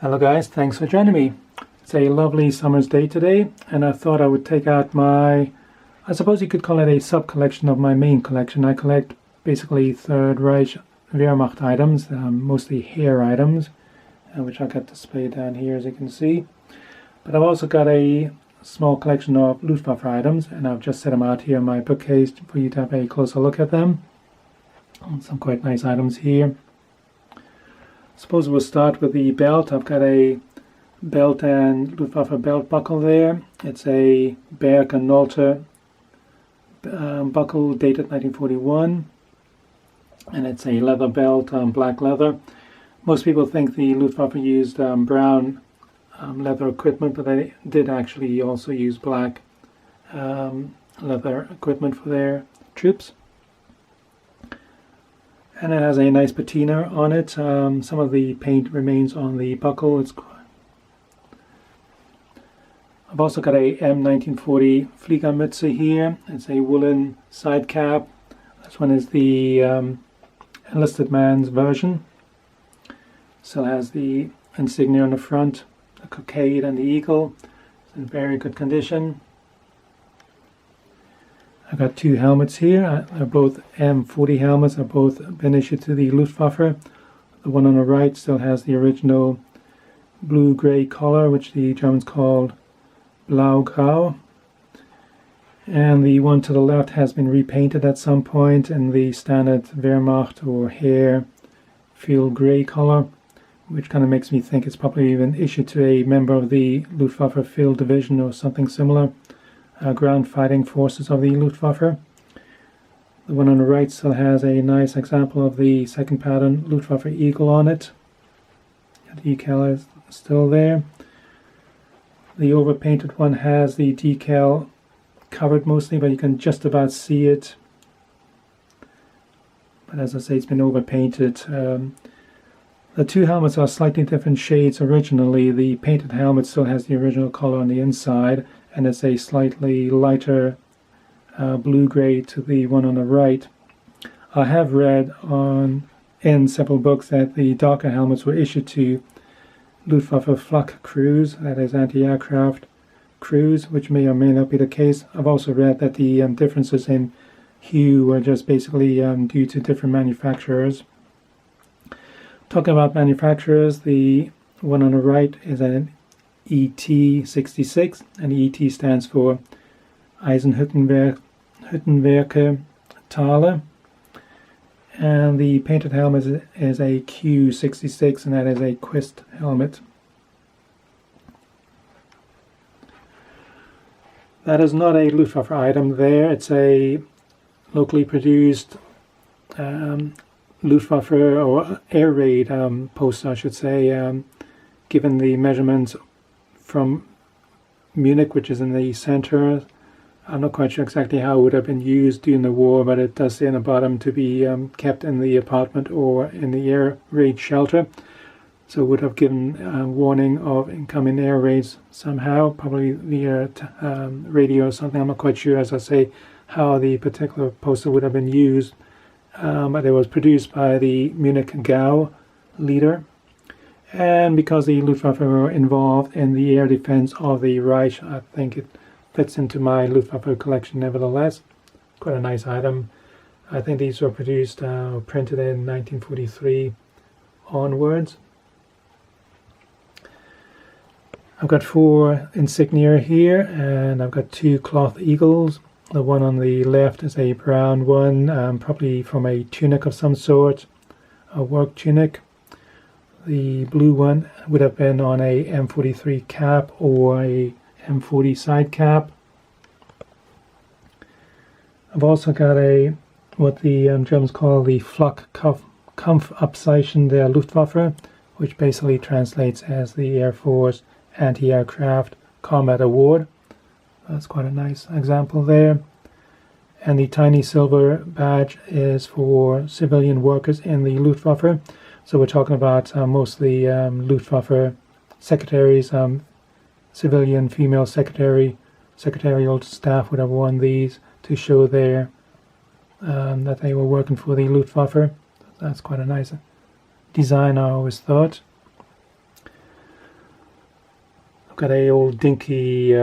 Hello guys, thanks for joining me. It's a lovely summer's day today, and I thought I would take out I suppose you could call it a sub-collection of my main collection. I collect basically Third Reich Wehrmacht items, mostly hair items, which I got displayed down here as you can see. But I've also got a small collection of Luftwaffe items, and I've just set them out here in my bookcase for you to have a closer look at them. Some quite nice items here. Suppose we'll start with the belt. I've got a belt and Luftwaffe belt buckle there. It's a Berg and Nolte buckle dated 1941, and it's a leather belt, black leather. Most people think the Luftwaffe used brown leather equipment, but they did actually also use black leather equipment for their troops. And it has a nice patina on it. Some of the paint remains on the buckle. I've also got a M1940 Fliegermütze here. It's a woolen side cap. This one is the enlisted man's version. Still has the insignia on the front, the cockade and the eagle. It's in very good condition. I've got two helmets here. They're both M40 helmets. They've both been issued to the Luftwaffe. The one on the right still has the original blue-grey collar, which the Germans called Blau-Grau. And the one to the left has been repainted at some point in the standard Wehrmacht or hair field grey color, which kind of makes me think it's probably been issued to a member of the Luftwaffe field division or something similar. Ground fighting forces of the Luftwaffe. The one on the right still has a nice example of the second pattern Luftwaffe eagle on it. The decal is still there. The overpainted one has the decal covered mostly, but you can just about see it. But as I say, it's been overpainted. The two helmets are slightly different shades originally. The painted helmet still has the original color on the inside, and it's a slightly lighter blue-gray to the one on the right. I have read in several books that the darker helmets were issued to Luftwaffe flak crews, that is anti-aircraft crews, which may or may not be the case. I've also read that the differences in hue were just basically due to different manufacturers. Talking about manufacturers, the one on the right is an ET66, and ET stands for Eisenhüttenwerke Thale, and the painted helmet is a Q66, and that is a Quist helmet. That is not a Luftwaffe item there. It's a locally produced Luftwaffe or air raid poster, I should say, given the measurements from Munich, which is in the center. I'm not quite sure exactly how it would have been used during the war, but it does say in the bottom to be kept in the apartment or in the air raid shelter. So it would have given warning of incoming air raids somehow, probably via radio or something. I'm not quite sure, as I say, how the particular poster would have been used. But it was produced by the Munich Gau leader. And because the Luftwaffe were involved in the air defense of the Reich, I think it fits into my Luftwaffe collection nevertheless. Quite a nice item. I think these were produced, printed in 1943 onwards. I've got four insignia here, and I've got two cloth eagles. The one on the left is a brown one, probably from a tunic of some sort, a work tunic. The blue one would have been on a M43 cap or a M40 side cap. I've also got what the Germans call the Flak-Kampfabzeichen der Luftwaffe, which basically translates as the Air Force Anti-Aircraft Combat Award. That's quite a nice example there. And the tiny silver badge is for civilian workers in the Luftwaffe. So we're talking about mostly Luftwaffe secretaries, civilian female secretarial staff would have worn these to show their that they were working for the Luftwaffe. That's quite a nice design, I always thought. got a old dinky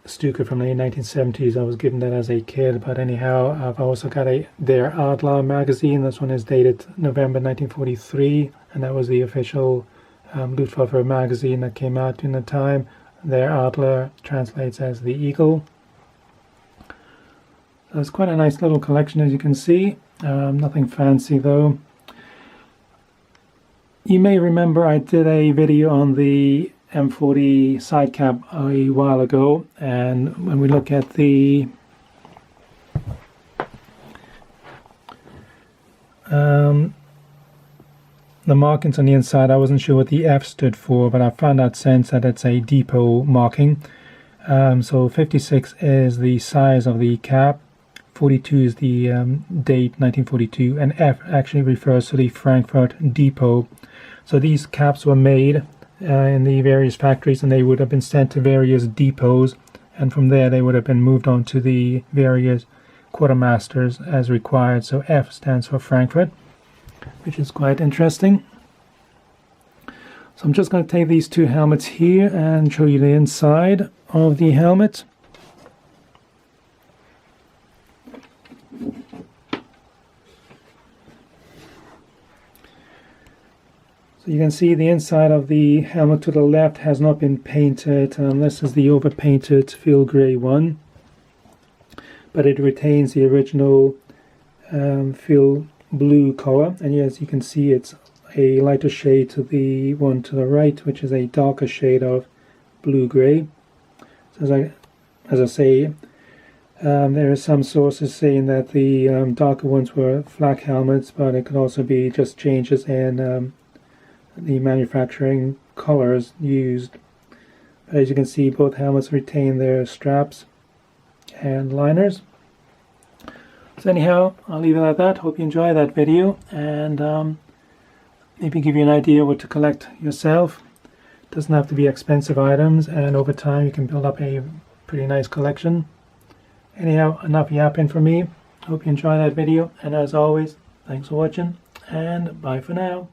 Stuka from the 1970s. I was given that as a kid, but anyhow, I've also got a Der Adler magazine. This one is dated November 1943, and that was the official Luftwaffe magazine that came out in the time. Der Adler translates as the eagle. So it's quite a nice little collection, as you can see. Nothing fancy though. You may remember I did a video on the M40 side cap a while ago, and when we look at the markings on the inside, I wasn't sure what the F stood for, but I found out since that it's a depot marking. So 56 is the size of the cap, 42 is the date 1942, and F actually refers to the Frankfurt depot. So these caps were made in the various factories, and they would have been sent to various depots, and from there they would have been moved on to the various quartermasters as required. So F stands for Frankfurt, which is quite interesting. So I'm just going to take these two helmets here and show you the inside of the helmet. So you can see the inside of the helmet to the left has not been painted. This is the overpainted field grey one, but it retains the original field blue color, and as you can see, it's a lighter shade to the one to the right, which is a darker shade of blue-grey. So as I say, there are some sources saying that the darker ones were flak helmets, but it could also be just changes in the manufacturing colors used. But as you can see, both helmets retain their straps and liners. So anyhow, I'll leave it at that. Hope you enjoy that video, and maybe give you an idea what to collect yourself. It doesn't have to be expensive items, and over time you can build up a pretty nice collection. Anyhow, enough yapping from me. Hope you enjoy that video, and as always, thanks for watching, and bye for now.